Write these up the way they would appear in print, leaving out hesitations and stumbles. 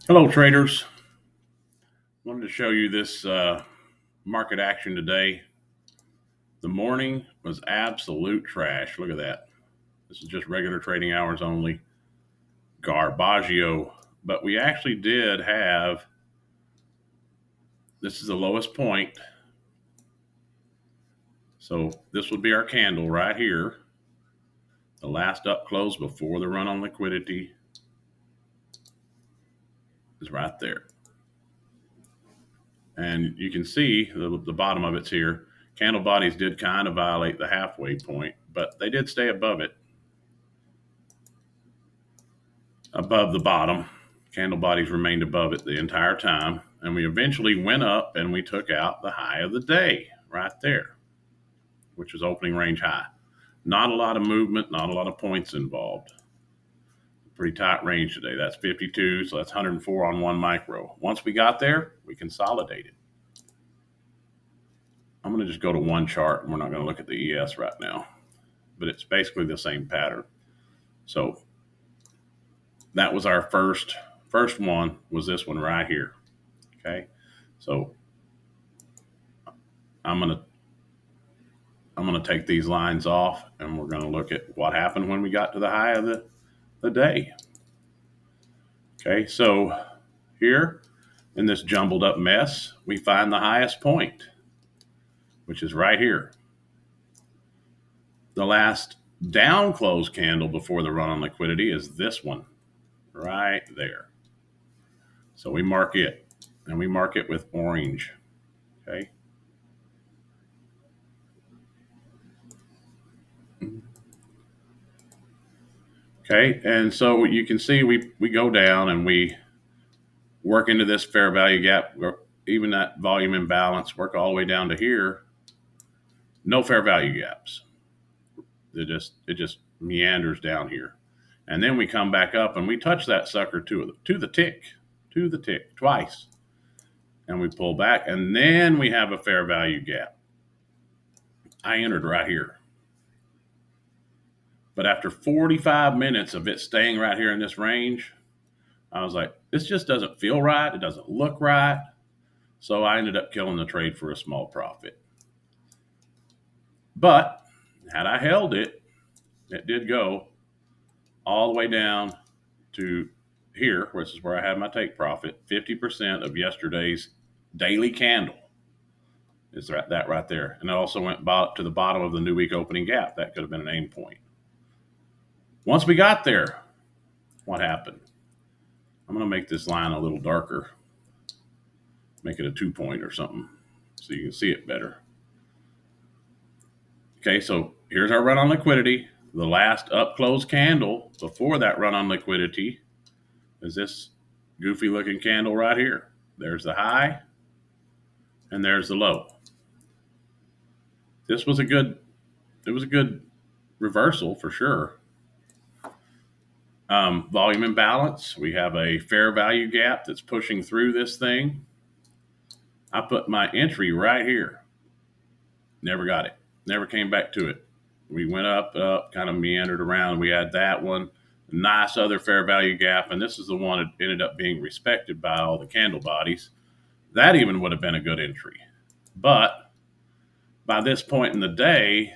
Hello, traders. Wanted to show you this market action today. The morning was absolute trash. Look at that. This is just regular trading hours only. Garbaggio. But we actually did have, this is the lowest point. So this would be our candle right here. The last up close before the run on liquidity is right there. And you can see the bottom of it's here. Candle bodies did kind of violate the halfway point, but they did stay above it, above the bottom. Candle bodies remained above it the entire time. And we eventually went up and we took out the high of the day right there, which was opening range high. Not a lot of movement, not a lot of points involved. Pretty tight range today. That's 52, so that's 104 on one micro. Once we got there, we consolidated. I'm going to just go to one chart, and we're not going to look at the ES right now, but it's basically the same pattern. So that was our first one, was this one right here. Okay, so I'm gonna take these lines off, and we're gonna look at what happened when we got to the high of the day. Okay, so here in this jumbled up mess, we find the highest point, which is right here. The last down close candle before the run on liquidity is this one right there. So we mark it, and we mark it with orange. Okay. Okay, and so you can see we go down and we work into this fair value gap, or even that volume imbalance, work all the way down to here. No fair value gaps. It just meanders down here, and then we come back up and we touch that sucker to the tick twice, and we pull back, and then we have a fair value gap. I entered right here, but after 45 minutes of it staying right here in this range, I was like, this just doesn't feel right. It doesn't look right. So I ended up killing the trade for a small profit. But had I held it, it did go all the way down to here, which is where I had my take profit. 50% of yesterday's daily candle is that right there. And it also went to the bottom of the new week opening gap. That could have been an aim point. Once we got there, what happened? I'm going to make this line a little darker, make it a 2-point or something so you can see it better. Okay, so here's our run on liquidity. The last up close candle before that run on liquidity is this goofy looking candle right here. There's the high and there's the low. It was a good reversal for sure. Volume imbalance. We have a fair value gap that's pushing through this thing. I put my entry right here. Never got it. Never came back to it. We went up, kind of meandered around. We had that one. Nice other fair value gap. And this is the one that ended up being respected by all the candle bodies. That even would have been a good entry. But by this point in the day,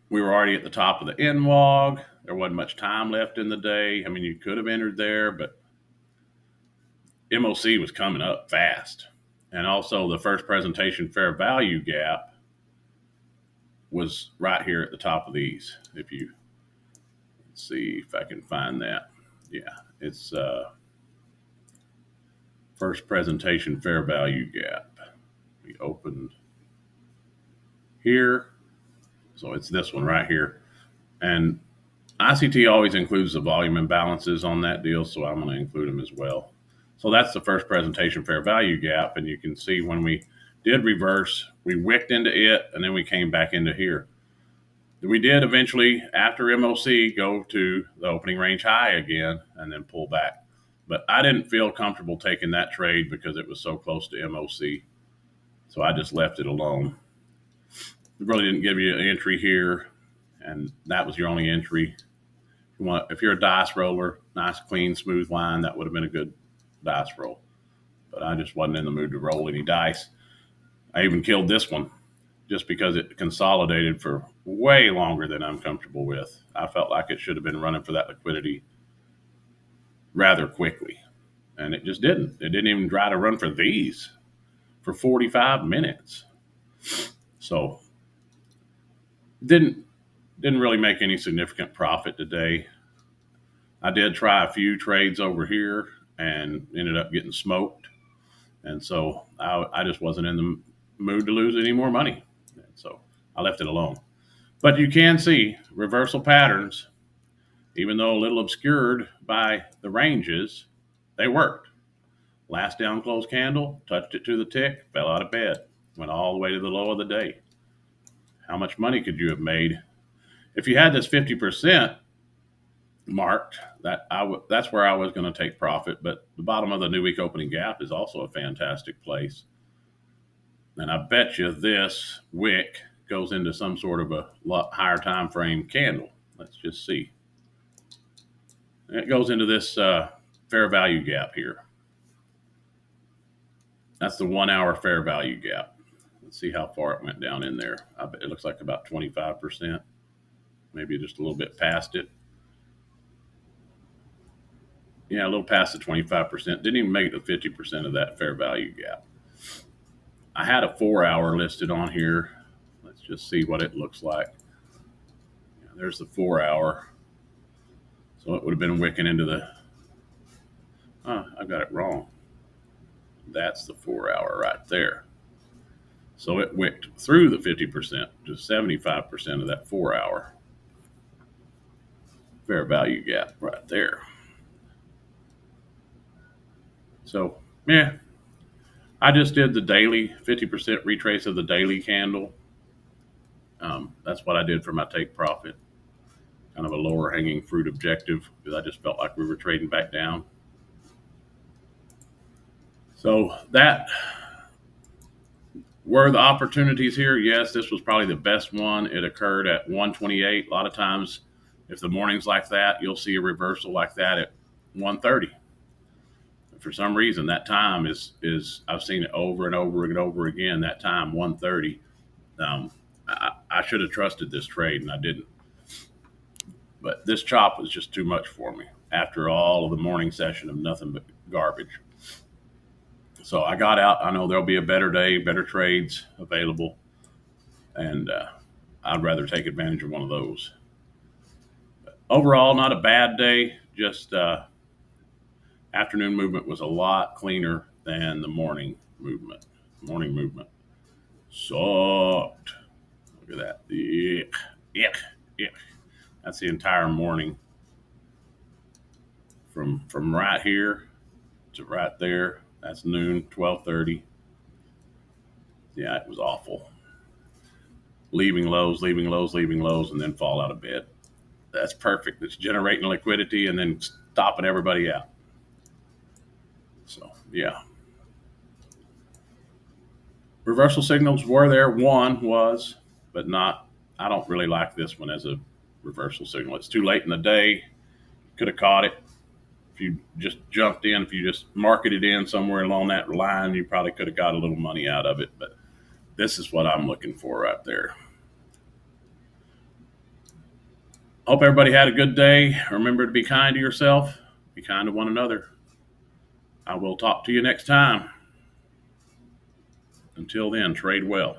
we were already at the top of the end log. There wasn't much time left in the day. I mean, you could have entered there, but MOC was coming up fast. And also the first presentation fair value gap was right here at the top of these. If you see if I can find that. Yeah, it's first presentation fair value gap. We opened here. So it's this one right here. And ICT always includes the volume imbalances on that deal, so I'm going to include them as well. So that's the first presentation fair value gap. And you can see when we did reverse, we wicked into it, and then we came back into here. We did eventually, after MOC, go to the opening range high again and then pull back. But I didn't feel comfortable taking that trade because it was so close to MOC. So I just left it alone. It really didn't give you an entry here, and that was your only entry. If you if you're a dice roller, nice, clean, smooth line, that would have been a good dice roll. But I just wasn't in the mood to roll any dice. I even killed this one just because it consolidated for way longer than I'm comfortable with. I felt like it should have been running for that liquidity rather quickly. And it just didn't. It didn't even try to run for these for 45 minutes. So didn't really make any significant profit today. I did try a few trades over here and ended up getting smoked. And so I just wasn't in the mood to lose any more money. And so I left it alone. But you can see reversal patterns, even though a little obscured by the ranges, they worked. Last down close candle, touched it to the tick, fell out of bed, went all the way to the low of the day. How much money could you have made if you had this 50% marked? That's where I was going to take profit. But the bottom of the new week opening gap is also a fantastic place. And I bet you this wick goes into some sort of a lot higher time frame candle. Let's just see. It goes into this fair value gap here. That's the 1 hour fair value gap. Let's see how far it went down in there. I bet it looks like about 25%, maybe just a little bit past it. Yeah, a little past the 25%. Didn't even make it to 50% of that fair value gap. I had a 4 hour listed on here. Let's just see what it looks like. Yeah, there's the 4 hour. So it would have been wicking into the, I got it wrong. That's the 4 hour right there. So it wicked through the 50% to 75% of that 4 hour fair value gap right there. So, yeah, I just did the daily 50% retrace of the daily candle. That's what I did for my take profit. Kind of a lower hanging fruit objective because I just felt like we were trading back down. So that were the opportunities here. Yes, this was probably the best one. It occurred at 128. A lot of times, if the morning's like that, you'll see a reversal like that at 130. For some reason, that time is I've seen it over and over and over again. That time, 130. I should have trusted this trade, and I didn't. But this chop was just too much for me after all of the morning session of nothing but garbage. So I got out. I know there'll be a better day, better trades available, and I'd rather take advantage of one of those. But overall, not a bad day. Just afternoon movement was a lot cleaner than the morning movement. Morning movement sucked. Look at that. Yuck. That's the entire morning from right here to right there. That's noon, 12:30. Yeah, it was awful. Leaving lows, and then fall out of bed. That's perfect. It's generating liquidity and then stopping everybody out. So, yeah. Reversal signals were there. One was, but not. I don't really like this one as a reversal signal. It's too late in the day. Could have caught it. If you just jumped in, if you just marketed in somewhere along that line, you probably could have got a little money out of it. But this is what I'm looking for right there. Hope everybody had a good day. Remember to be kind to yourself. Be kind to one another. I will talk to you next time. Until then, trade well.